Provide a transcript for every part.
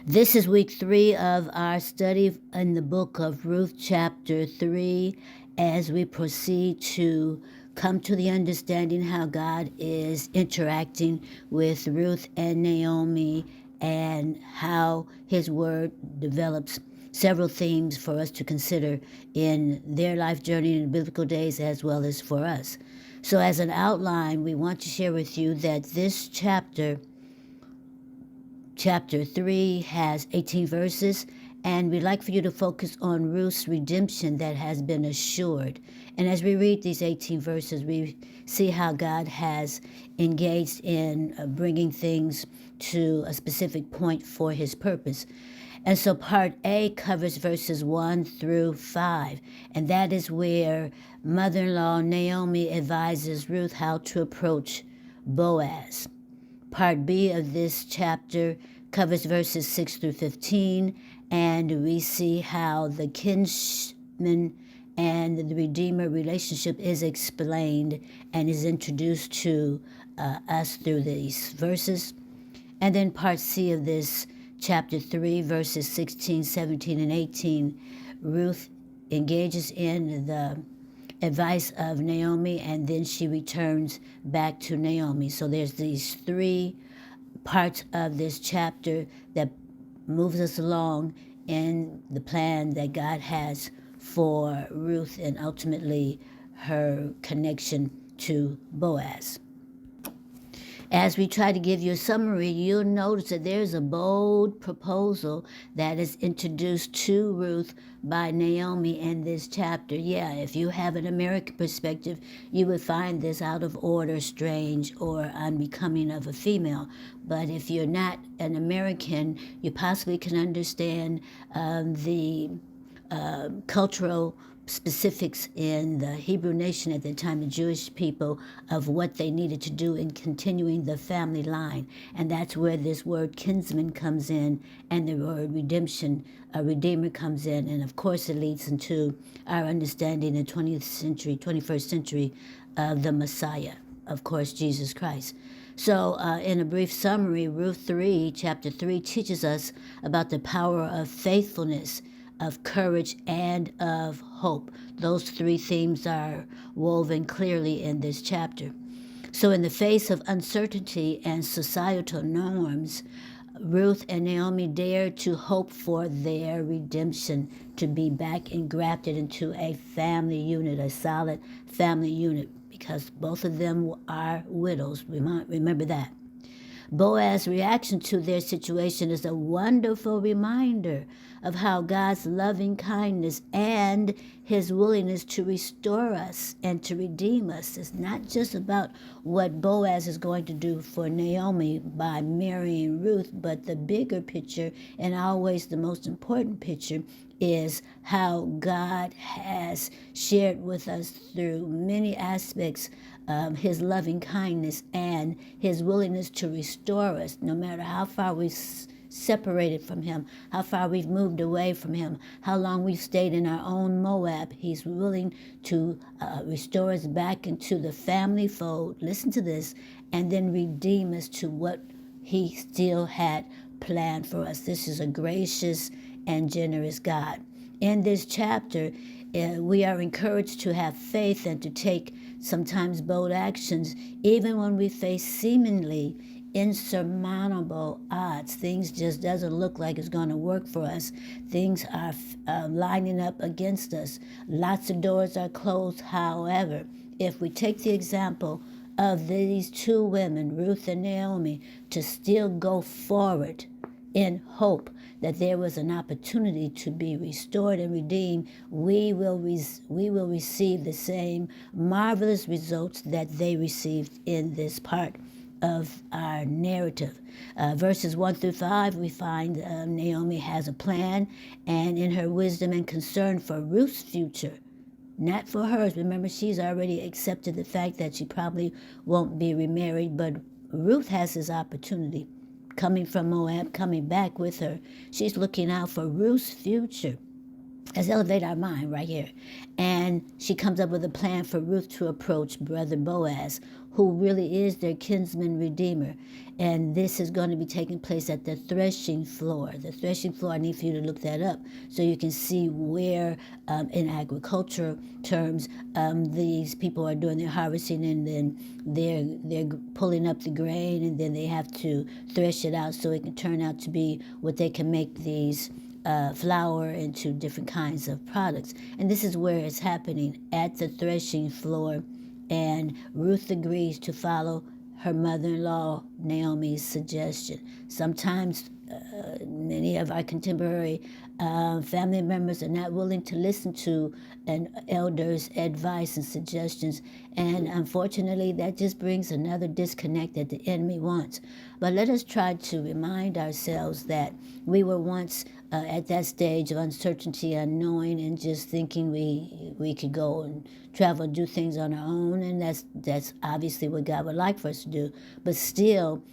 This is week 3 of our study in the book of Ruth, chapter 3, as we proceed to come to the understanding how God is interacting with Ruth and Naomi and how his word develops several themes for us to consider in their life journey in the biblical days as well as for us. So as an outline, we want to share with you that this chapter 3 has 18 verses, and we'd like for you to focus on Ruth's redemption that has been assured. And as we read these 18 verses, we see how God has engaged in bringing things to a specific point for his purpose. And so part A covers verses 1 through 5, and that is where mother-in-law Naomi advises Ruth how to approach Boaz. Part B of this chapter covers verses 6 through 15, and we see how the kinsman and the Redeemer relationship is explained and is introduced to us through these verses. And then part C of this chapter 3, verses 16, 17, and 18, Ruth engages in the advice of Naomi, and then she returns back to Naomi. So there's these 3 parts of this chapter that moves us along in the plan that God has for Ruth and ultimately her connection to Boaz. As we try to give you a summary, you'll notice that there's a bold proposal that is introduced to Ruth by Naomi in this chapter. Yeah, if you have an American perspective, you would find this out of order, strange, or unbecoming of a female. But if you're not an American, you possibly can understand the cultural specifics in the Hebrew nation at the time, the Jewish people, of what they needed to do in continuing the family line. And that's where this word kinsman comes in and the word redemption, a redeemer, comes in. And of course it leads into our understanding in the 20th century, 21st century of the Messiah, of course, Jesus Christ. So in a brief summary, Ruth 3, chapter 3, teaches us about the power of faithfulness, of courage, and of hope. Those 3 themes are woven clearly in this chapter. So in the face of uncertainty and societal norms, Ruth and Naomi dared to hope for their redemption, to be back engrafted into a family unit, a solid family unit, because both of them are widows. Remember that. Boaz's reaction to their situation is a wonderful reminder of how God's loving kindness and his willingness to restore us and to redeem us is not just about what Boaz is going to do for Naomi by marrying Ruth, but the bigger picture, and always the most important picture, is how God has shared with us through many aspects his loving kindness and his willingness to restore us, no matter how far we've separated from him, how far we've moved away from him, how long we've stayed in our own Moab. He's willing to restore us back into the family fold, listen to this, and then redeem us to what he still had planned for us. This is a gracious and generous God. In this chapter, we are encouraged to have faith and to take sometimes bold actions, even when we face seemingly insurmountable odds. Things just doesn't look like it's going to work for us. Things are lining up against us. Lots of doors are closed. However, if we take the example of these 2 women, Ruth and Naomi, to still go forward in hope that there was an opportunity to be restored and redeemed, we will receive the same marvelous results that they received in this part of our narrative. Verses 1 through 5, we find Naomi has a plan, and in her wisdom and concern for Ruth's future, not for hers. Remember, she's already accepted the fact that she probably won't be remarried, but Ruth has this opportunity. Coming from Moab, coming back with her, she's looking out for Ruth's future. Let's elevate our mind right here. And she comes up with a plan for Ruth to approach brother Boaz, who really is their kinsman redeemer. And this is going to be taking place at the threshing floor. The threshing floor, I need for you to look that up so you can see where, in agriculture terms, these people are doing their harvesting, and then they're pulling up the grain, and then they have to thresh it out so it can turn out to be what they can make these flour into different kinds of products. And this is where it's happening, at the threshing floor. And Ruth agrees to follow her mother-in-law Naomi's suggestion. Sometimes many of our contemporary family members are not willing to listen to an elder's advice and suggestions, and unfortunately that just brings another disconnect that the enemy wants. But let us try to remind ourselves that we were once at that stage of uncertainty, unknowing, and just thinking we could go and travel and do things on our own, and that's obviously what God would like for us to do. But still,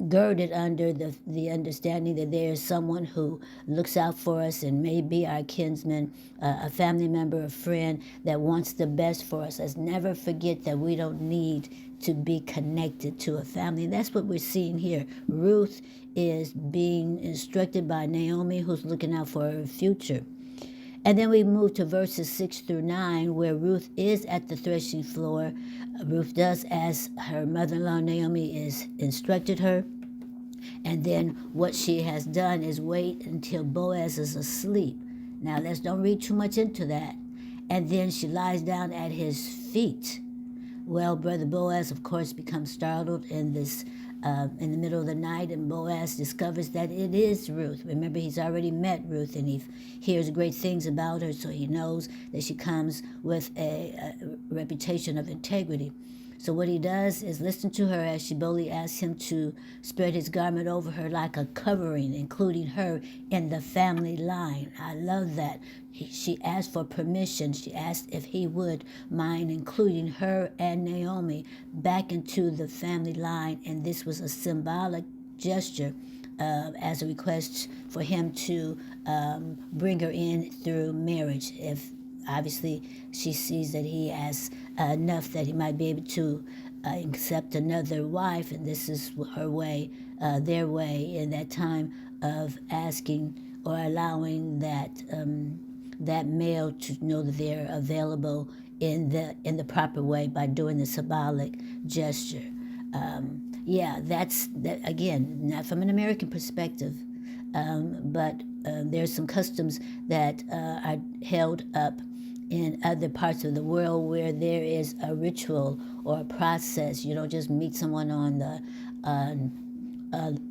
girded under the understanding that there is someone who looks out for us and may be our kinsman, a family member, a friend that wants the best for us. Let's never forget that we don't need to be connected to a family. And that's what we're seeing here. Ruth is being instructed by Naomi, who's looking out for her future. And then we move to verses 6 through 9, where Ruth is at the threshing floor. Ruth does as her mother-in-law Naomi is instructed her. And then what she has done is wait until Boaz is asleep. Now, let's don't read too much into that. And then she lies down at his feet. Well, Brother Boaz, of course, becomes startled in the middle of the night, and Boaz discovers that it is Ruth. Remember, he's already met Ruth, and he hears great things about her, so he knows that she comes with a reputation of integrity. So what he does is listen to her as she boldly asks him to spread his garment over her like a covering, including her in the family line. I love that. She asked for permission. She asked if he would mind including her and Naomi back into the family line, and this was a symbolic gesture as a request for him to bring her in through marriage. If obviously she sees that he has enough that he might be able to accept another wife, and this is her way, their way in that time of asking or allowing that male to know that they're available in the proper way by doing the symbolic gesture. That's that again, not from an American perspective, but there's some customs that are held up in other parts of the world where there is a ritual or a process. You don't just meet someone on the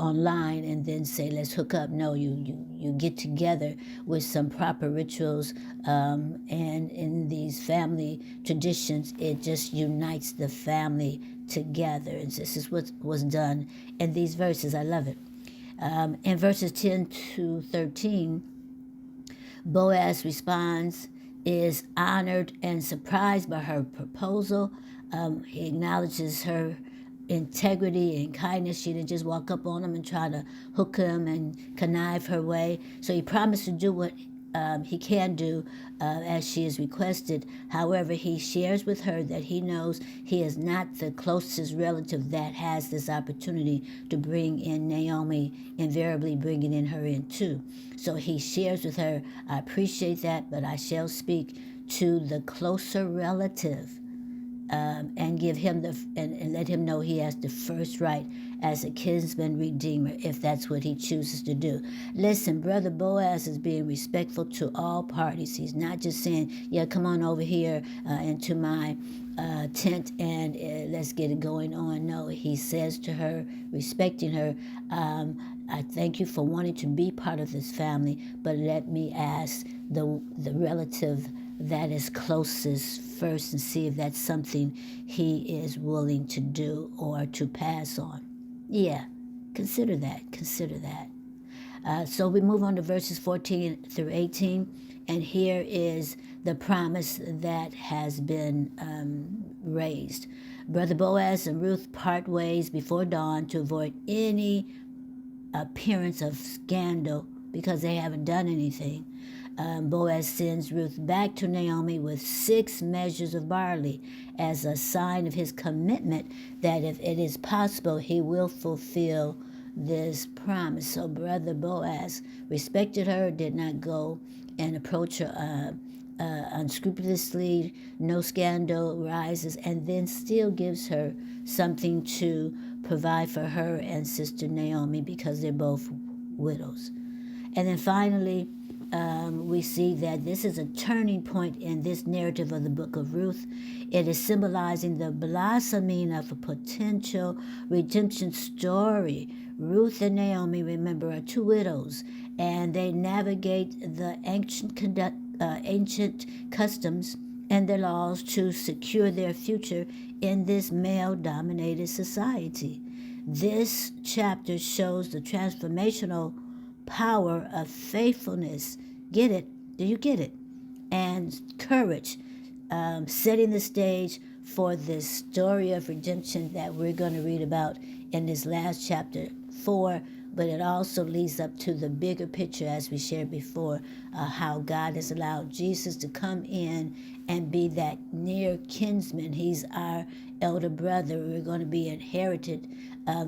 online and then say let's hook up. No, you get together with some proper rituals, and in these family traditions, it just unites the family together. And this is what was done in these verses. I love it. In verses 10 to 13, Boaz responds, is honored and surprised by her proposal. He acknowledges her integrity and kindness. She didn't just walk up on him and try to hook him and connive her way. So he promised to do what he can do as she is requested. However, he shares with her that he knows he is not the closest relative that has this opportunity to bring in Naomi, invariably bringing in her in too. So he shares with her, I appreciate that, but I shall speak to the closer relative and give him and let him know he has the first right as a kinsman redeemer, if that's what he chooses to do. Listen, Brother Boaz is being respectful to all parties. He's not just saying, yeah, come on over here into my tent and let's get it going on. No, he says to her, respecting her, I thank you for wanting to be part of this family, but let me ask the relative that is closest first and see if that's something he is willing to do or to pass on. Yeah, consider that. So we move on to verses 14 through 18, and here is the promise that has been raised. Brother Boaz and Ruth part ways before dawn to avoid any appearance of scandal because they haven't done anything. Boaz sends Ruth back to Naomi with 6 measures of barley as a sign of his commitment that if it is possible, he will fulfill this promise. So Brother Boaz respected her, did not go and approach her unscrupulously, no scandal rises, and then still gives her something to provide for her and Sister Naomi because they're both widows. And then finally, we see that this is a turning point in this narrative of the book of Ruth. It is symbolizing the blossoming of a potential redemption story. Ruth and Naomi, remember, are 2 widows, and they navigate the ancient customs and their laws to secure their future in this male-dominated society. This chapter shows the transformational power of faithfulness. Get it? Do you get it? And courage, setting the stage for this story of redemption that we're going to read about in this last chapter 4, but it also leads up to the bigger picture, as we shared before, how God has allowed Jesus to come in and be that near kinsman. He's our elder brother. We're going to be inherited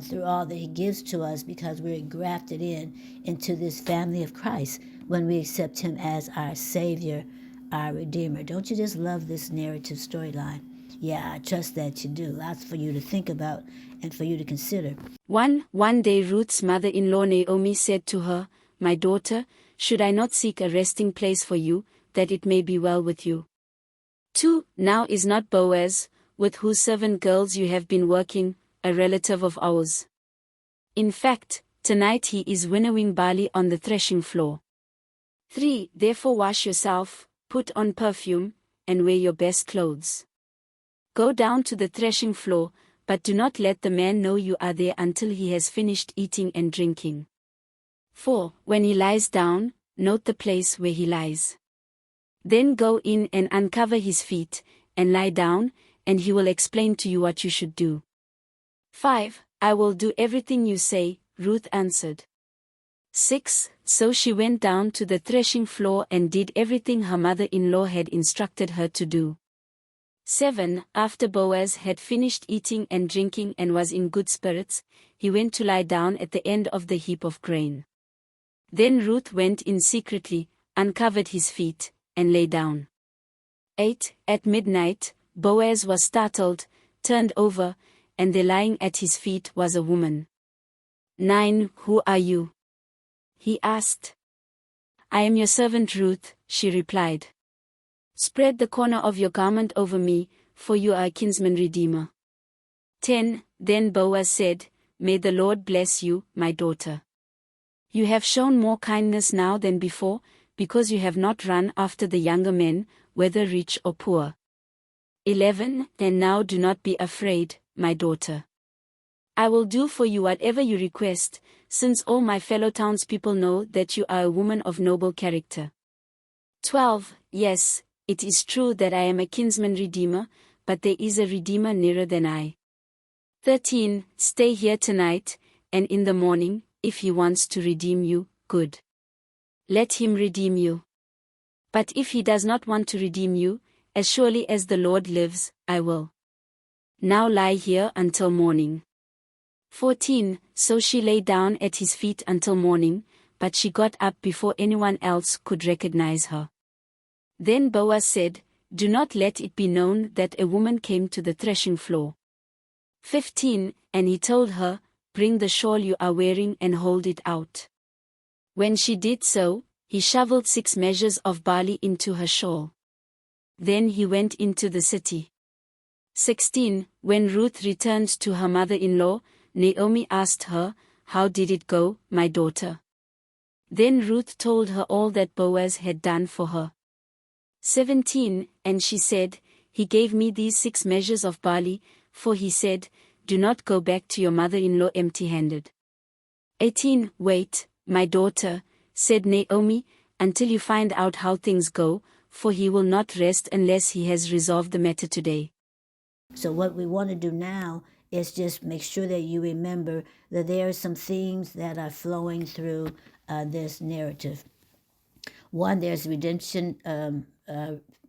through all that he gives to us because we're grafted into this family of Christ when we accept him as our Savior, our Redeemer. Don't you just love this narrative storyline? Yeah, I trust that you do. Lots for you to think about and for you to consider. One day Ruth's mother-in-law Naomi said to her, "My daughter, should I not seek a resting place for you, that it may be well with you? 2. Now is not Boaz, with whose servant girls you have been working, a relative of ours? In fact, tonight he is winnowing barley on the threshing floor. 3. Therefore wash yourself, put on perfume, and wear your best clothes. Go down to the threshing floor, but do not let the man know you are there until he has finished eating and drinking. 4. When he lies down, note the place where he lies. Then go in and uncover his feet, and lie down, and he will explain to you what you should do." 5. I will do everything you say, Ruth answered. 6. So she went down to the threshing floor and did everything her mother-in-law had instructed her to do. 7. After Boaz had finished eating and drinking and was in good spirits, he went to lie down at the end of the heap of grain. Then Ruth went in secretly, uncovered his feet, and lay down. 8. At midnight, Boaz was startled, turned over, and there lying at his feet was a woman. 9. Who are you? He asked. I am your servant Ruth, she replied. Spread the corner of your garment over me, for you are a kinsman redeemer. 10. Then Boaz said, May the Lord bless you, my daughter. You have shown more kindness now than before, because you have not run after the younger men, whether rich or poor. 11. And now do not be afraid, my daughter. I will do for you whatever you request, since all my fellow townspeople know that you are a woman of noble character. 12. Yes, it is true that I am a kinsman redeemer, but there is a redeemer nearer than I. 13. Stay here tonight, and in the morning, if he wants to redeem you, good. Let him redeem you. But if he does not want to redeem you, as surely as the Lord lives, I will. Now lie here until morning. 14. So she lay down at his feet until morning, but she got up before anyone else could recognize her. Then Boaz said, Do not let it be known that a woman came to the threshing floor. 15. And he told her, Bring the shawl you are wearing and hold it out. When she did so, he shoveled 6 measures of barley into her shawl. Then he went into the city. 16. When Ruth returned to her mother-in-law, Naomi asked her, How did it go, my daughter? Then Ruth told her all that Boaz had done for her. 17. And she said, He gave me these 6 measures of barley, for he said, Do not go back to your mother-in-law empty-handed. 18. Wait, my daughter, said Naomi, until you find out how things go, for he will not rest unless he has resolved the matter today. So what we want to do now is just make sure that you remember that there are some themes that are flowing through this narrative. One, there's redemption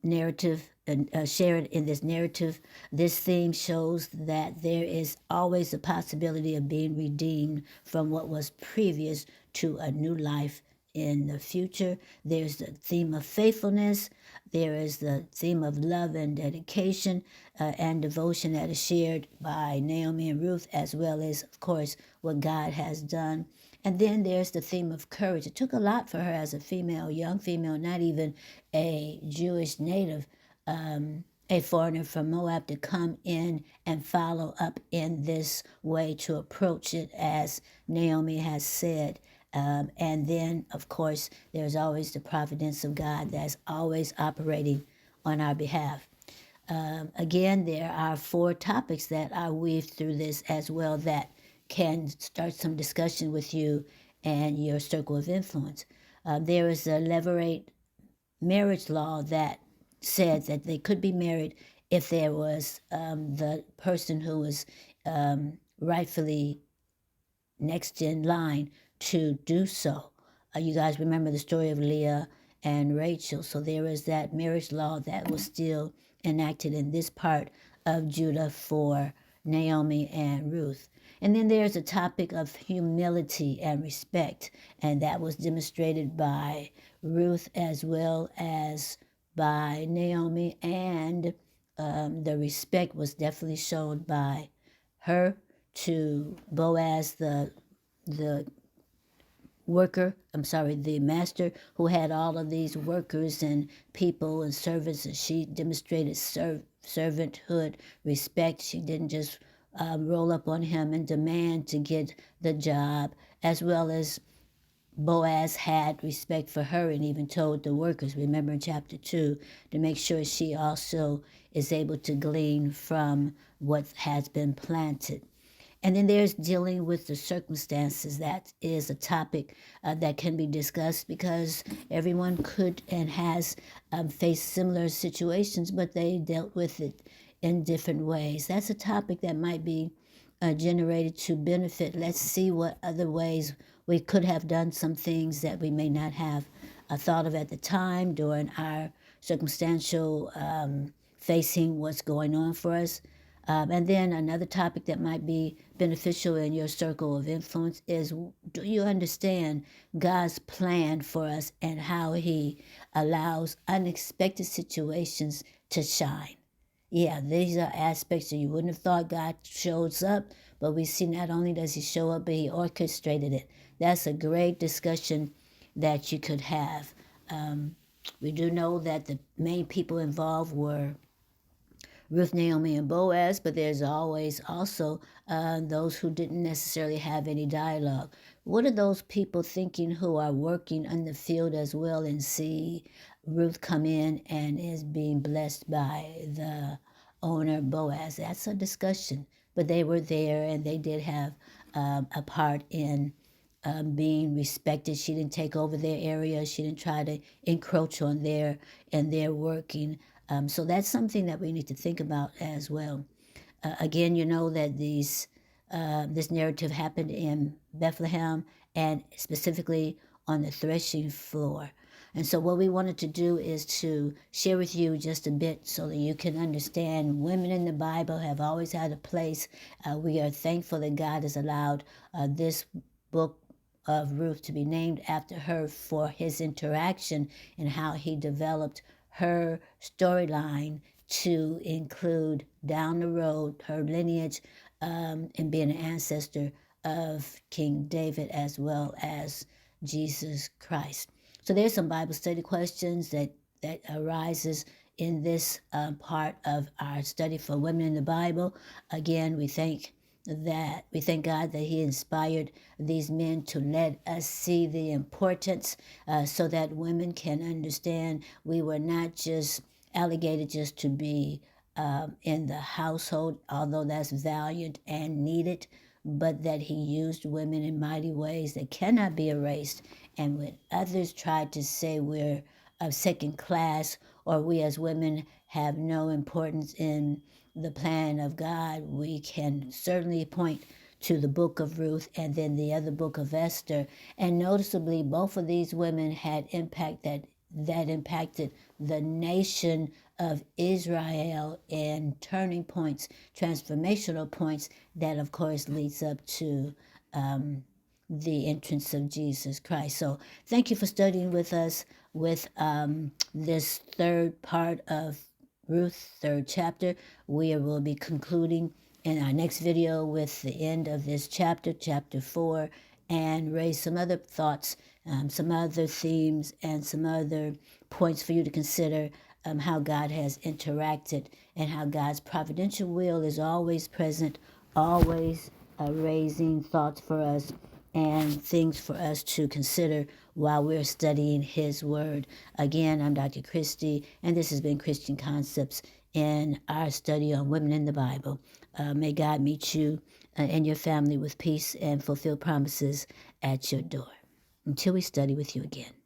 narrative shared in this narrative. This theme shows that there is always a possibility of being redeemed from what was previous to a new life in the future. There's the theme of faithfulness. There is the theme of love and dedication and devotion that is shared by Naomi and Ruth, as well as, of course, what God has done. And then there's the theme of courage. It took a lot for her as a female, young female, not even a Jewish native, a foreigner from Moab, to come in and follow up in this way to approach it, as Naomi has said. And then, of course, there's always the providence of God that's always operating on our behalf. Again, there are 4 topics that are weaved through this as well that can start some discussion with you and your circle of influence. There is a levirate marriage law that said that they could be married if there was the person who was rightfully next in line to do so. You guys remember the story of Leah and Rachel. So there is that marriage law that was still enacted in this part of Judah for Naomi and Ruth. And then there's a topic of humility and respect, and that was demonstrated by Ruth as well as by Naomi, and the respect was definitely shown by her to Boaz, the the master who had all of these workers and people and servants, and she demonstrated servanthood, respect. She didn't just roll up on him and demand to get the job, as well as Boaz had respect for her and even told the workers, remember in chapter 2, to make sure she also is able to glean from what has been planted. And then there's dealing with the circumstances. That is a topic that can be discussed because everyone could and has faced similar situations, but they dealt with it in different ways. That's a topic that might be generated to benefit. Let's see what other ways we could have done some things that we may not have thought of at the time during our circumstantial facing what's going on for us. And then another topic that might be beneficial in your circle of influence is, do you understand God's plan for us and how He allows unexpected situations to shine? Yeah, these are aspects that you wouldn't have thought God shows up, but we see not only does He show up, but He orchestrated it. That's a great discussion that you could have. We do know that the main people involved were Ruth, Naomi, and Boaz, but there's always also those who didn't necessarily have any dialogue. What are those people thinking who are working in the field as well and see Ruth come in and is being blessed by the owner, Boaz? That's a discussion, but they were there and they did have a part in being respected. She didn't take over their area. She didn't try to encroach on their working. So that's something that we need to think about as well. Again, you know that this narrative happened in Bethlehem and specifically on the threshing floor. And so what we wanted to do is to share with you just a bit so that you can understand women in the Bible have always had a place. We are thankful that God has allowed this book of Ruth to be named after her for his interaction and how he developed her storyline to include down the road her lineage and being an ancestor of King David as well as Jesus Christ. So there's some Bible study questions that arises in this part of our study for women in the Bible. Again, we thank God that He inspired these men to let us see the importance so that women can understand we were not just allocated just to be in the household, although that's valued and needed, but that He used women in mighty ways that cannot be erased. And when others try to say we're of second class or we as women have no importance in the plan of God, we can certainly point to the book of Ruth and then the other book of Esther. And noticeably, both of these women had impact that impacted the nation of Israel in turning points, transformational points that, of course, leads up to the entrance of Jesus Christ. So thank you for studying with us with this third part of Ruth, third chapter. We will be concluding in our next video with the end of this chapter, chapter 4, and raise some other thoughts, some other themes, and some other points for you to consider how God has interacted and how God's providential will is always present, always raising thoughts for us and things for us to consider while we're studying His Word. Again, I'm Dr. Christy, and this has been Christian Concepts in our study on women in the Bible. May God meet you and your family with peace and fulfill promises at your door. Until we study with you again.